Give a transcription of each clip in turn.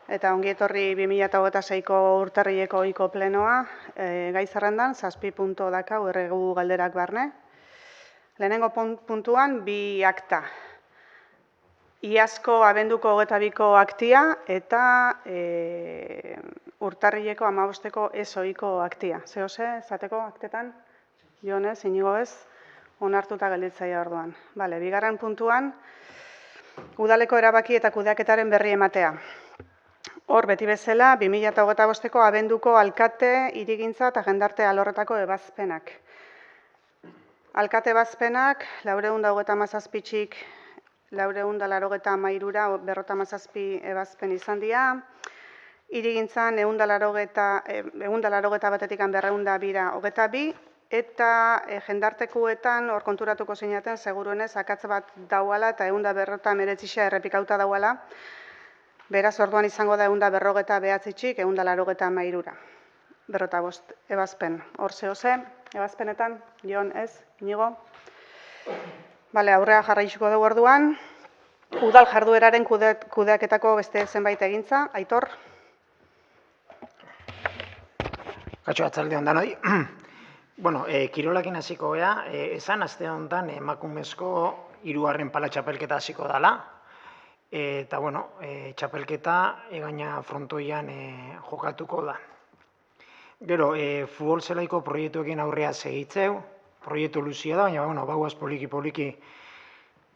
Eta ongi etorri 2026ko urtarrileko ohiko plenoa, gai zerrendan 7 puntu dakau erregu galderak barne. Lehenengo puntuan 2 akta. Iazko abenduko 22ko aktia eta urtarrileko 15ko ez ohiko aktia. Zehose, zateko aktetan? Jonez, Inigo ez, onartuta gelditzaia orduan. Bale, bigarren puntuan, udaleko erabaki eta kudeaketaren berri ematea. Hor, beti bezala, 2025ko abenduko alkate, hirigintza eta jendarte alorretako ebazpenak. Alkate ebazpenak, 437-txik 483-ra 57 ebazpen izan dira, hirigintzan 181-tik 202-ra 22, eta jendartekuetan hor konturatuko zeinaten seguruenez akatz bat dauala eta 159 errepikauta dauala. Beraz, orduan izango da 159-txik 183-ra. 55 ebazpen. Hor zehose, ebazpenetan, Jon ez, Inigo. Bale, aurrea jarraituko dugu orduan. Udal jardueraren kudeaketako beste zenbait egintza. Aitor? Kaixo, atzalde hondan hoi. Bueno, kirolakin hasiko gea, esan aste honetan emakumezko 3. pala txapelketa hasiko dela. Eta, bueno, txapelketa egaina frontoian jokatuko da. Gero, futbol zelaiko proiektuekin aurrea segitzeu, proiektu luzia da, baina, bueno, bauaz poliki-poliki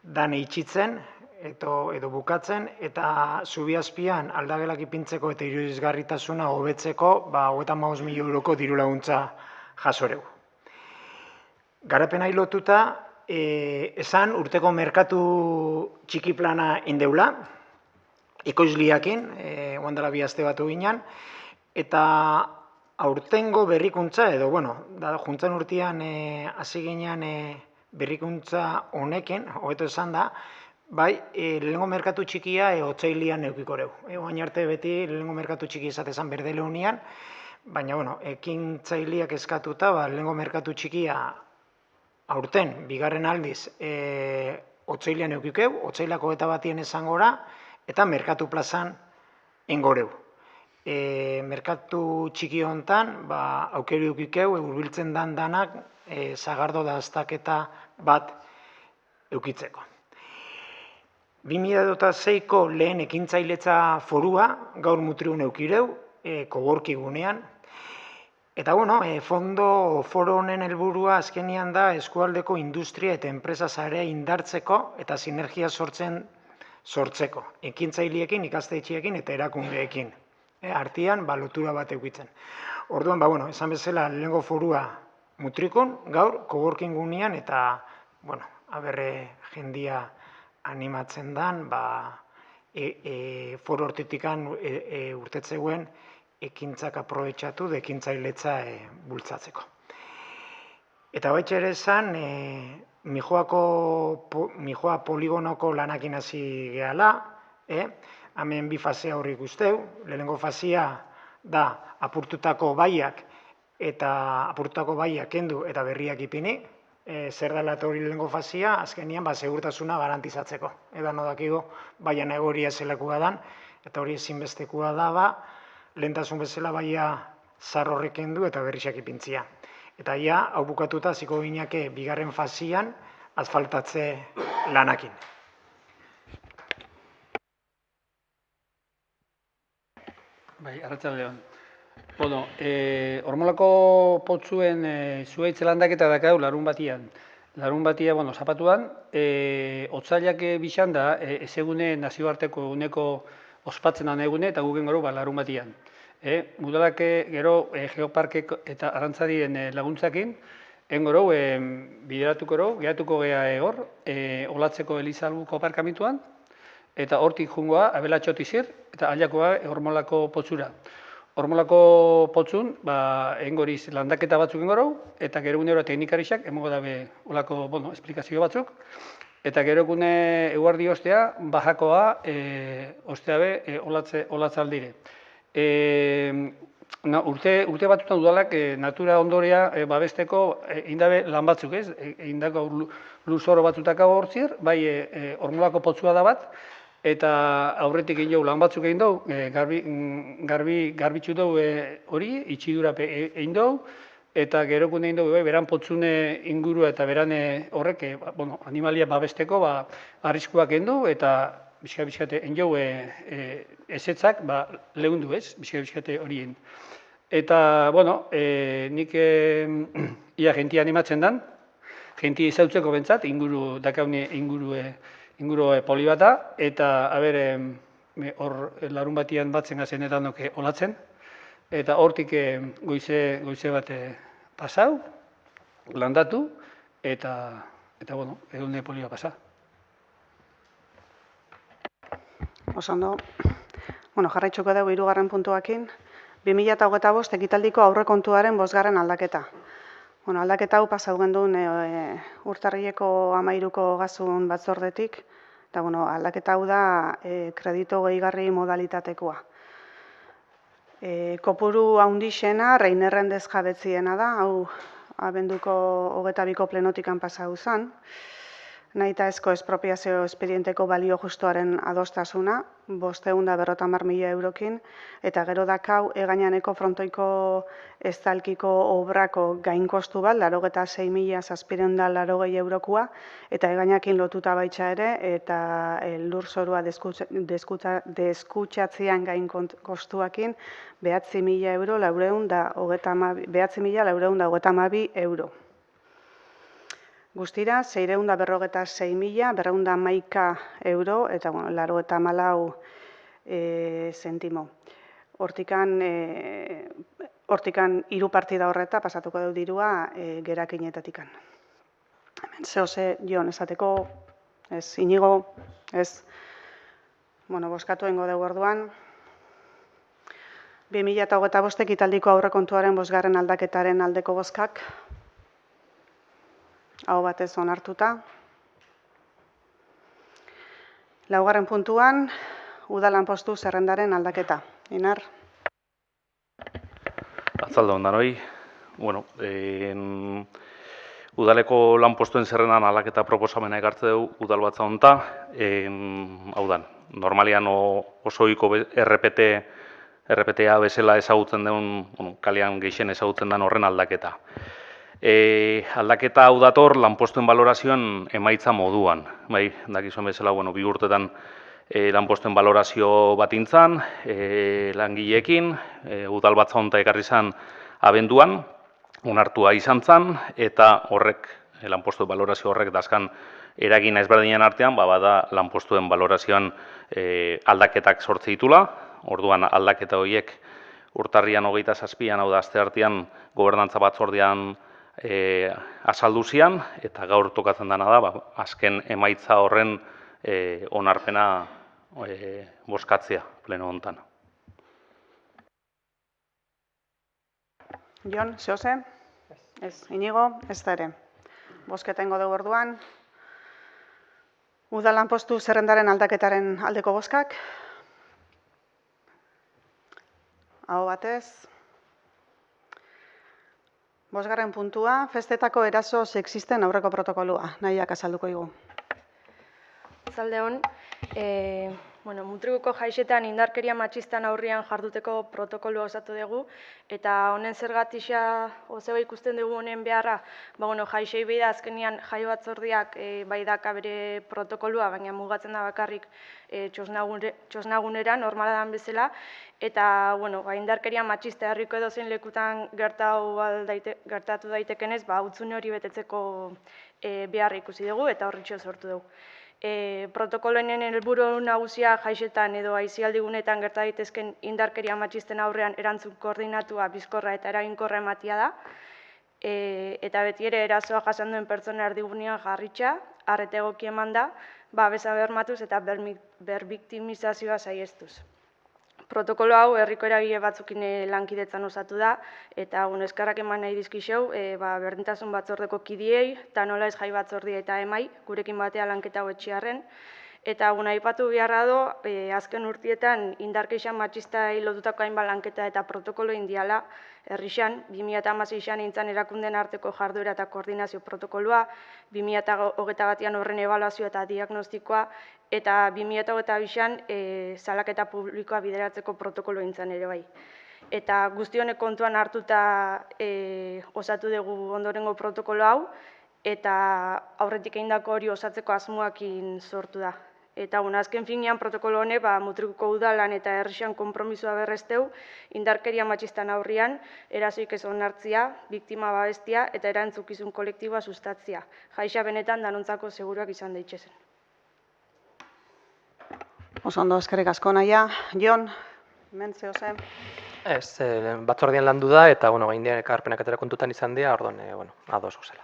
dan eitxitzen, edo bukatzen, eta zubiazpian aldagelak ipintzeko eta iruditzgarritasuna hobetzeko, 35 milioi euroko diru laguntza jasoreu. Garapenai lotuta, esan urteko merkatu txiki plana indeula, ekoizliakin, oandala 2 aste batu ginen, eta aurtengo berrikuntza, edo, bueno, juntzan urtean hasi ginen berrikuntza honekin, hobeto esan da, bai, lehenengo merkatu txikia otsailean eukikoreu. Oain arte beti lehenengo merkatu txiki izatezan berdele unian, baina, bueno, ekintzaileak eskatuta, lehenengo merkatu txikia aurten, bigarren aldiz, otsailean eukikeu, otsailako eta batien esangora, eta merkatu plazan engoreu. Merkatu txiki hontan, aukeri eukikeu, hurbiltzen danak, zagardo da aztaketa bat eukitzeko. 2006ko lehen ekintzailetza forua, gaur mutriun eukireu, kogorki gunean. Eta, bueno, foro honen helburua azkenian da eskualdeko industria eta enpresa sarea indartzeko eta sinergia sortzeko. Ekintzaileekin, ikastetxeekin eta erakundeekin. Artian, lotura bat eukitzen. Orduan, esan bezala lehenengo forua mutrikun, gaur, kogorkin gunean eta, bueno, aberre jendia animatzen dan, foro hortetikan urtetzeuen ekintzak aprobetxatu da ekintzailetza bultzatzeko. Eta baitxe ere esan, Mijoa poligonoko lanakin hasi gehala, hemen 2 fasea hori guzteu, lehenengo fasea da apurtutako baiak kendu eta berriak ipini, zer dela eta hori lehenengo fasea, azkenian segurtasuna garantizatzeko. Edan odakigo, baian egoria zelakua dan, eta hori ezinbestekua da, lehentasun bezala baia zar horrek kendu eta berriak ipintzia. Eta hau bukatuta hasiko gineke bigarren fasian asfaltatze lanakin. Bai, arratsaldeon. Bueno, Ormolako potzuen zuhaitz landaketa dakau larun batian. Larun batia, zapatuan, otzailak bixan da, ezegune nazioarteko eguneko ospatzen dan egune eta gugen gero larun batian. Udalak gero geoparkek eta arantzadien laguntzakin, engoro bideratuko ero, gehatuko geha hor, olatzeko Elizalbuko aparkamituan, eta hortik jungoa abelatxotizir eta aliakoa Ormolako potzura. Ormolako potzun, engoriz landaketa batzuk engorau, eta gero gunero teknikarixak, emongo dabe olako, esplikazio batzuk, eta gero gune eguardi ostea, bajakoa, ostea be, olatzaldire. Urte batutan udalak natura ondorea babesteko indabe lan batzuk, ez? Indako luzoro batzutaka hortzir, bai Ormolako potzua da bat, eta aurretik egin dugu lan batzuk egin dugu, garbitzu dugu hori, itxidura egin dugu, eta gerokun egin dugu, beran potzune ingurua eta beran horrek, animalia babesteko, arriskuak egin dugu, eta bizka-bizkate egin dugu ezetzak, lehundu ez, bizka-bizkate hori egin. Eta, nik ia jentia animatzen dan, jentia izautzeko bentsat, dakaune inguru poli bat da, eta, hor larun batian batzen gazen edanok olatzen, eta hortik goize bat pasau, landatu, eta edune poli bat pasa. Osondo, jarraitzuko dugu 3. puntuakin. 2025 ekitaldiko aurrekontuaren 5. aldaketa. Aldaketa hau pasau gendun urtarrileko 13ko gazun batzordetik, eta aldaketa hau da kredito gehigarri modalitatekoa. Kopuru handixena Reinerren dezjabetziena da, hau abenduko 22ko plenotikan pasau zen, nahita ezko espropiazio espedienteko balio justuaren adostasuna, 550.000 eurokin, eta gero dakau egainaneko frontoiko estalkiko obrako gainkostu bat, 86.780 eurokoa, eta egainakin lotuta baitxa ere, eta lurzorua deskutxatzean gain kostuakin, 9.000 euro, 9.452 euro. Guztira, 646.211 euro, eta 94 zentimo. Hortikan 3 partida horreta pasatuko dut dirua gerakinetatikan. Zehose, Jon, esateko, ez, Inigo, ez, boskatu engo dugu orduan. 2025 ekitaldiko aurrekontuaren 5. aldaketaren aldeko bozkak, hau batez onartuta. 4. puntuan, uda lanpostu zerrendaren aldaketa. Inar? Atzalde ondanoi. Udaleko lanpostuen zerrendan aldaketa proposamena ekartze dugu udal batza honta. Hau dan, normalian oso ohiko RPTA bezala ezagutzen den, kalean gehien ezagutzen den horren aldaketa. Aldaketa hau dator lanpostuen balorazioan emaitza moduan. Dakizuen bezala, 2 urtetan lanpostuen balorazio bat intzan, langileekin, udal batza honta ekarri zan abenduan, onartua izan zan, eta horrek, lanpostuen balorazio horrek dazkan eragina ezberdinen artean, bada lanpostuen balorazioan aldaketak sortze ditula, orduan aldaketa horiek urtarrian 27an, hau da asteartean gobernantza batzordean azaldu zian, eta gaur tokatzen dena da, azken emaitza horren onarpena bozkatzea pleno hontan. Jon, zehose? Ez, Inigo, ez da ere. Bozketa ingo dugu orduan. Uda lanpostu zerrendaren aldaketaren aldeko bozkak. Aho batez. 5. puntua, festetako eraso sexisten aurreko protokolua. Nahiak azalduko igu. Zalde hon, Mutrikuko jaixetan indarkeria matxistan aurrian jarduteko protokoloa osatu dugu, eta honen zergatixa ozeba ikusten dugu honen beharra, jaixei beida azkenian jai batzordiak bai daka bere protokoloa, baina mugatzen da bakarrik txosnagunera, normala dan bezala, eta indarkeria matxista herriko edozein lekutan gertatu daitekenez, utzune hori betetzeko beharra ikusi dugu, eta horritxo sortu dugu. Protokoloen helburu nagusia jaixetan edo aisialdigunetan gerta daitezken indarkeria matxisten aurrean erantzun koordinatua, bizkorra eta eraginkorra ematia da, eta beti ere erasoa jasan duen pertsona erdigunean jarritxa, arreta egoki eman da, babesa bermatuz eta berbiktimizazioa saihestuz. Protokolo hau herriko eragile batzukin lankidetzan osatu da, eta eskerrak eman nahi dizkixeu, berdintasun batzordeko kidiei, eta nola ez jai batzordia eta emai, gurekin batea lanketa hau etxearren, Eta aipatu beharra do, azken urtietan indarkexan matxistai lotutako hainbat lanketa eta protokolo indiala, herrixan, 2016an nintzen erakunden arteko jarduera eta koordinazio protokoloa, 2021an horren ebaluazio eta diagnostikoa, eta 2022an salaketa publikoa bideratzeko protokolo nintzen ere bai. Eta guzti honek kontuan hartuta osatu dugu ondorengo protokolo hau, eta aurretik egindako hori osatzeko asmoakin sortu da. Eta azken finean protokolo honek Mutrikuko udalan eta herrixan konpromisoa berresteu, indarkeria matxistan aurrian, erasoik ez onartzia, biktima babestia eta erantzukizun kolektiboa sustatzia. Jaixa benetan danontzako seguruak izan daitzezen. Oso ondo, eskerrik asko naia. Jon, hemen zehose. Ez, batzordean landu da eta, gaindian ekarpenak atera kontutan izan dira, orduan, ados gozela.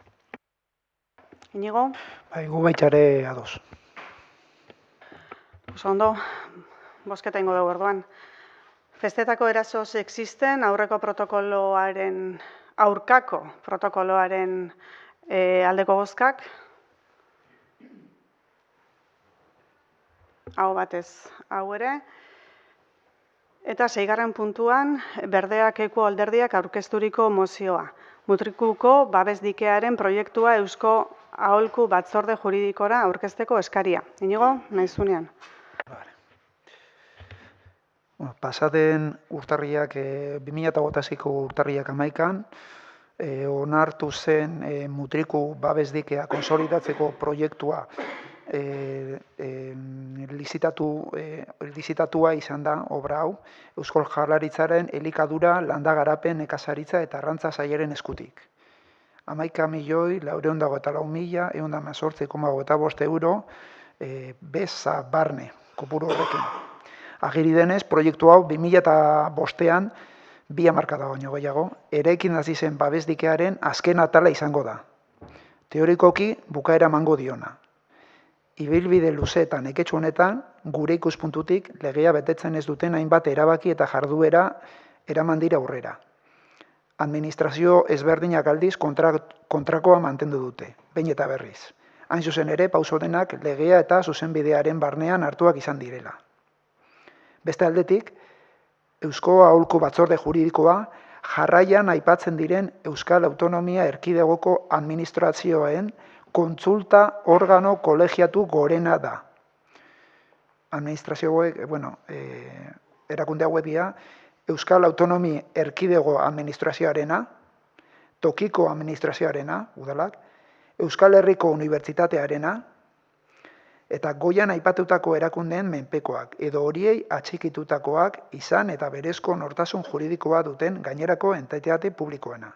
Inigo? Bai, gu baitxare ados. Oso ondo, bosketa ingo dugu orduan. Festetako eraso sexisten aurkako protokoloaren aldeko bozkak. Hau batez, hau ere. Eta 6. puntuan, Berdeak Eko alderdiak aurkezturiko mozioa. Mutrikuko babes dikearen proiektua Eusko Aholku Batzorde Juridikora aurkezteko eskaria. Inigo, nahizunean. Pasaden urtarriak, 2006ko urtarriak 11an, onartu zen Mutriku babes dikea konsolidatzeko proiektua lizitatua izan da obra hau, Eusko Jaurlaritzaren elikadura, landa garapen, nekazaritza eta arrantza sailaren eskutik. 11.494.118,5 euro beza barne kopuru horrekin. Agiri denez, proiektu hau 2005an, 2 hamarkada baino gehiago, eraikin hasi zen babes dikearen azken atala izango da. Teorikoki bukaera emango diona. Ibilbide luzeetan eketxu honetan, gure ikuspuntutik legea betetzen ez duten hainbat erabaki eta jarduera eraman dira aurrera. Administrazio ezberdinak aldiz kontrakoa mantendu dute, behin eta berriz. Hain zuzen ere, pauso denak legea eta zuzenbidearen barnean hartuak izan direla. Beste aldetik, Eusko Aholku Batzorde Juridikoa jarraian aipatzen diren Euskal Autonomia Erkidegoko administrazioen kontsulta organo kolegiatu gorena da. Administrazioek, erakunde hauek dira, Euskal Autonomia Erkidego administrazioarena, tokiko administrazioarena, udalak, Euskal Herriko Unibertsitatearena, eta goian aipatutako erakundeen menpekoak, edo horiei atxikitutakoak izan eta berezko nortasun juridikoa duten gainerako entitate publikoena.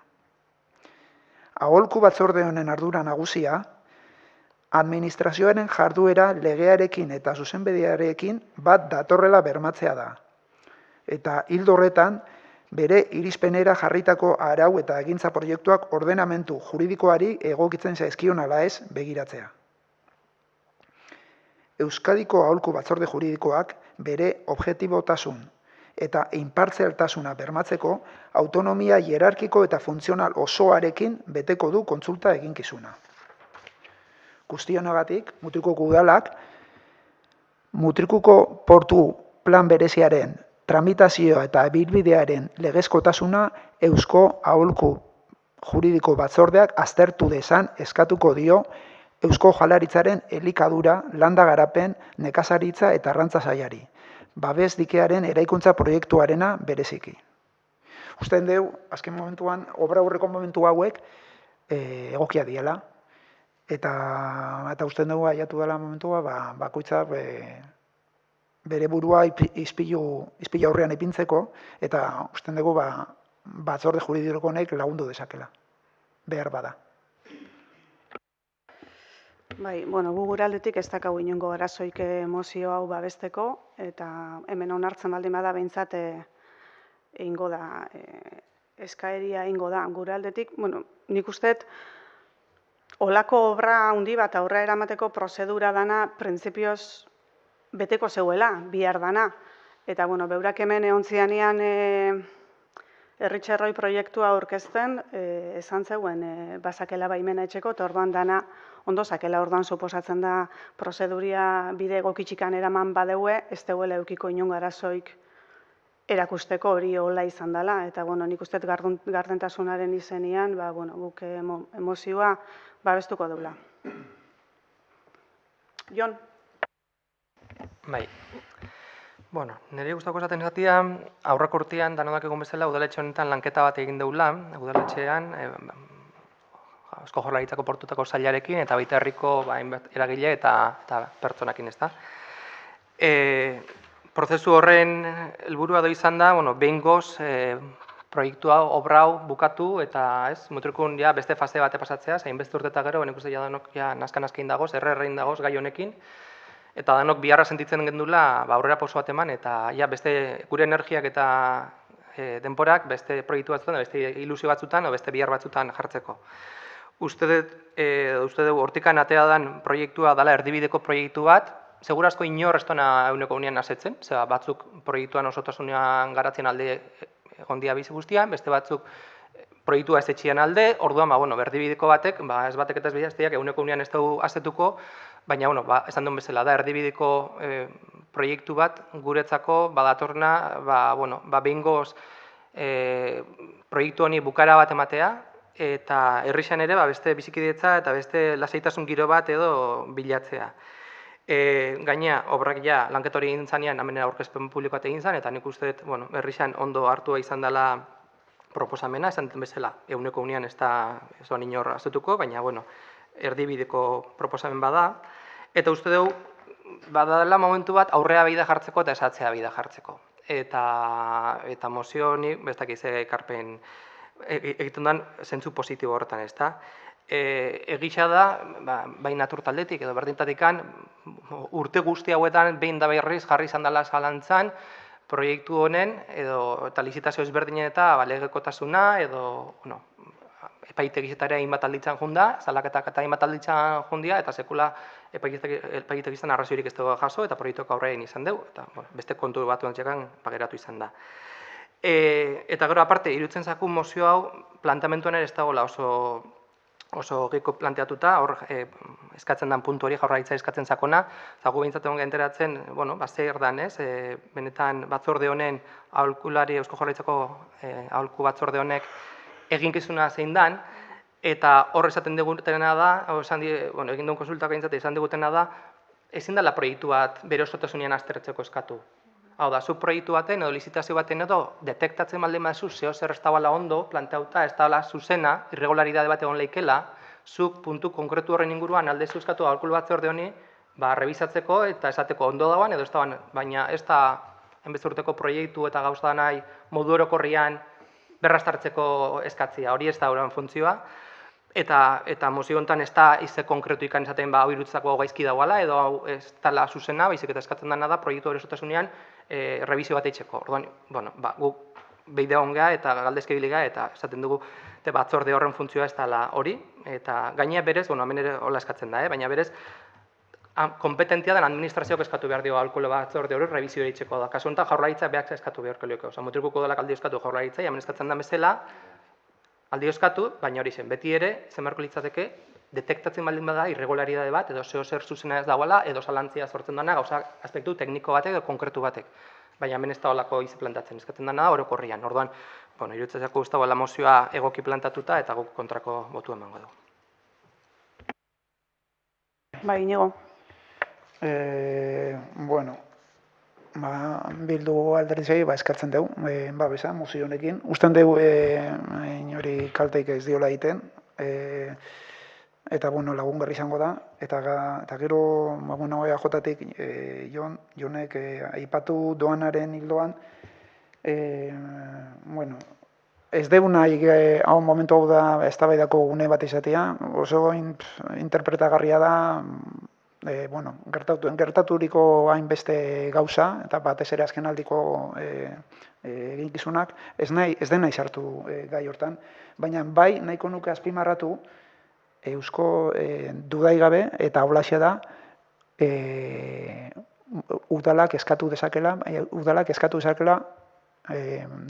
Aholku batzorde honen ardura nagusia, administrazioaren jarduera legearekin eta zuzenbidearekin bat datorrela bermatzea da. Eta ildo horretan, bere irizpenera jarritako arau eta egintza proiektuak ordenamentu juridikoari egokitzen zaizkion ala ez begiratzea. Euskadiko Aholku Batzorde Juridikoak bere objektibotasun eta inpartzialtasuna bermatzeko autonomia hierarkiko eta funtzional osoarekin beteko du kontsulta eginkizuna. Guztionagatik, Mutrikuko udalak, Mutrikuko portu plan bereziaren tramitazioa eta ibilbidearen legezkotasuna Eusko Aholku Juridiko Batzordeak aztertu dezan eskatuko dio Eusko Jaurlaritzaren elikadura, landa garapen, nekazaritza eta arrantza sailari. Babes dikearen eraikuntza proiektuarena bereziki. Usten deu, azken momentuan, obra aurreko momentu hauek egokia diela. Eta usten dugu aiatu dela momentua, bakoitza bere burua izpilu aurrean ipintzeko, eta usten dugu batzorde juridiko honek lagundu dezakela. Behar bada. Bai, gu gure aldetik ez dakagu inongo arazoik mozio hau babesteko, eta hemen onartzen baldin bada behintzat egingo da, eskaeria egingo da. Gure aldetik, nik usteet, olako obra handi bat aurrera eramateko prozedura dana printzipioz beteko zeuela, bihar dana. Eta, beurak hemen eontzianean Erritxerroi proiektua aurkezten, esan zeuen bazakela baimena etxeko, eta orduan dana ondo zakela. Orduan suposatzen da prozeduria bide egokitxikan eraman badeue, ez deuela eukiko inongo arazoik erakusteko hori hola izan dela. Eta nik uste gardentasunaren izenian, guk emozioa babestuko dugula. Jon? Bai. Nire gustako esaten zatia, aurreko urtean danodak egon bezala udaletxe honetan lanketa bat egin deula, udaletxean, Eusko Jaurlaritzako portutako sailarekin eta baita herriko eragile eta pertsonakin, ezta. Prozesu horren helburua izan da, behingoz proiektua, obra hau bukatu eta mutrikun beste fase bate pasatzea, zain beste urteta gero, nik uste danok naskan-naskein dagoz, errein dagoz gai honekin, eta danok biharra sentitzen gendula aurrera pauso bat eman, eta beste gure energiak eta denporak beste proiektu batzutan, beste ilusio batzutan, o beste bihar batzutan jartzeko. Uste dugu hortikan atea dan proiektua dela erdibideko proiektu bat, segurazko inor ez duena eguneko unean asetzen, batzuk proiektuan osotasunean garatzen alde egondia bizi guztian, beste batzuk proiektua ez etxian alde, orduan, erdibideko batek, ez batek eta ez bidazteak eguneko unean ez dugu asetuko, baina, esan duen bezala da, erdibideko proiektu bat guretzako badatorna, behingoz proiektu honi bukara bat ematea, eta herrixan ere beste bizikidetza eta beste lasaitasun giro bat edo bilatzea. Gaina, obrak lanketa hori egin zanean, hemen aurkezpen publiko bat egin zan, eta nik uste dut, herrixan ondo hartua izan dela proposamena, esan duten bezala, eguneko unean ez doan inor azetuko, baina, erdibideko proposamen bada, eta uste dugu, badala momentu bat aurrea bida jartzeko eta esatzea bida jartzeko. Eta mozio honi, bestak izan ekarpen egiten den zentzu positibo horretan, ez da. Egitza da, bai natur taldetik edo berdintatikan, urte guzti hauetan behin da berriz jarri izan dela zalantzan, proiektu honen, eta lizitazio ezberdinen eta legekotasuna, edo epaitegizetarea hainbat alditzen junda, zalaketak eta hainbat alditzen jundia, eta sekula epaitegizan arraziorik ez dugu jaso, eta proiektuak aurrein izan dugu, eta beste kontu batu antzekan pageratu izan da. Eta gero aparte, irutzen zaku mozio hau, plantamentuan ere ez dagoela oso geko planteatuta, hor eskatzen den puntu hori Jaurlaritza eskatzen zakona, eta gu behintzat egon enteratzen, zer dan, benetan batzorde honen, Eusko Jaurlaritzako aholku batzorde honek eginkizuna zein dan, eta hor esaten digutena da, egin duen konsultak behintzat esan digutena da, ezin dela proiektu bat bere osotasunean aztertzeko eskatu. Hau da, zu proiektu baten edo lizitazio baten edo detektatzen baldin baduzu zeo zer ez dagoela ondo, planteauta ez dagoela zuzena, irregularidade bat egon leikela, zuk puntu konkretu horren inguruan aldezu eskatu aholku batzorde honi, rebisatzeko eta esateko ondo dagoen edo ez dagoen, baina ez da enbezurteko proiektu eta gauza nahi modu orokorrian berrastartzeko eskatzia, hori ez da horren funtzioa, eta mozio honetan ez da ize konkretu ikan esaten hau irutzako gaizki dagoela, edo hau ez dela zuzena, baizik eta eskatzen dena da proiektu hori esotasunean rebizio bat eitzeko. Orduan, guk beide ongea eta galdezke biliga eta esaten dugu batzorde horren funtzioa ez dela hori, eta gaina berez, hemen ere hola eskatzen da, baina berez, kompetentia den administrazioak eskatu behar dio aholku batzorde hori rebizio eitzeko da. Kasu honetan Jaurlaritza behak eskatu beharko lioke. Mutrikuko dela aldi eskatu Jaurlaritza, hemen eskatzen da bezala, aldi eskatu, baina hori zen, beti ere, zemarko litzateke, detektatzen baldin bada irregularidade bat, edo zer zuzena ez dagoela, edo zalantzia sortzen dena, gauza aspektu tekniko batek edo konkretu batek. Baina hemen ez da holako izi plantatzen, eskatzen dena orokorrian. Orduan, irutzezako guztago mozioa egoki plantatuta eta guk kontrako botu emango dugu. Bai, Inigo. Bildu alderditzei eskatzen dugu, babesa, mozio honekin. Usten dugu inori kalteik ez diola egiten, eta lagungarri izango da, eta gero EAJtik Jonek aipatu doanaren hildoan, ez dugu nahi hau momentu hau da eztabaidako gune bat izatea, oso interpretagarria da, gertaturiko hainbeste gauza, eta batez ere azken aldiko eginkizunak, ez den nahi sartu gai hortan, baina bai nahiko nuke azpimarratu eusko dudaigabe eta holaxe da udalak eskatu dezakela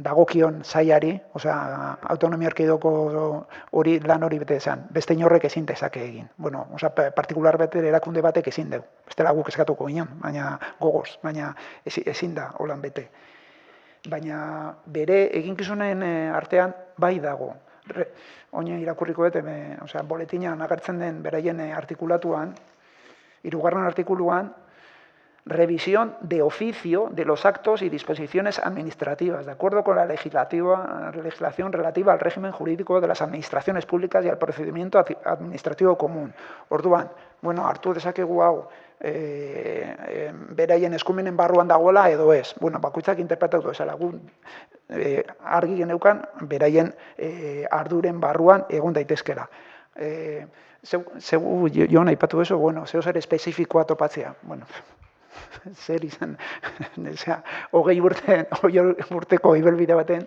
dagokion sailari, osea, autonomia erkidegoko hori lan hori bete esan, beste inorrek ezin dezake egin. Bueno, osea, partikular bete erakunde batek ezin dugu. Bestela guk eskatuko ginen, baina gogoz, baina ezin da holan bete. Baina bere eginkizunen artean bai dago. Oine irakurriko dut, osea, boletinan agertzen den beraien artikulatuan, 3. artikuluan, revisión de oficio de los actos y disposiciones administrativas, de acuerdo con la legislación relativa al régimen jurídico de las administraciones públicas y al procedimiento administrativo común. Orduan, bueno, hartu dezakegu hau, beraien eskumenen barruan dagoela edo ez. Bueno, bakoitzak interpretatu ezala, argi geneukan beraien arduren barruan egon daitezkela. Zeu, Jon, aipatu eso, bueno, zeu zer espezifikoa topatzea. Bueno, zer izan, 20 urteko ibelbide baten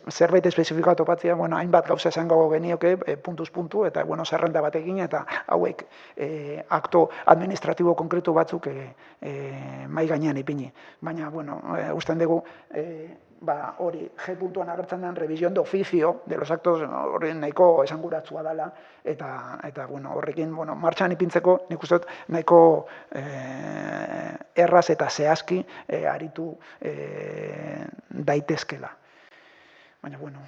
zerbait espezifikoa topatzea, bueno, hainbat gauza esango genioke, puntuz puntu, eta bueno, zerrenda batekin, eta hauek akto administratibo konkretu batzuk mai gainean ipini. Baina, bueno, usten dugu, hori G puntuan agertzen den revisión de oficio de los actos horren nahiko esanguratsua dela, eta bueno, horrekin martxan ipintzeko nik uste dut nahiko erraz eta zehazki aritu daitezkela. Baina, bueno,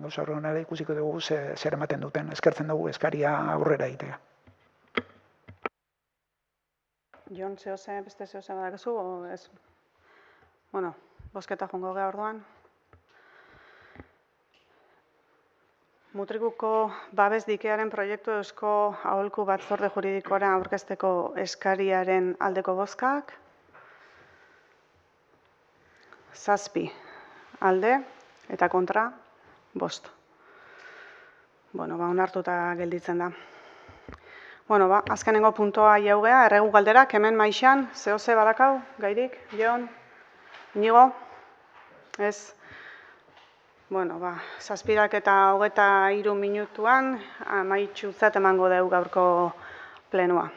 gauza horren ere ikusiko dugu zer ematen duten, eskertzen dugu eskaria aurrera egitea. Jon, beste zehose badakizu, o ez? Bueno, bosketa jongo geha orduan. Mutrikuko babes dikearen proiektu eusko aholku batzorde juridikora aurkezteko eskariaren aldeko bozkak. 7 alde eta kontra 5. Bueno, onartuta gelditzen da. Bueno, azkenengo puntoa jau geha, erregu galderak, hemen maixan, zehose badakau, gairik, Jon? Inigo? Ez? Bueno, 7:23 minutuan amaitxutzat emango dugu gaurko plenoa.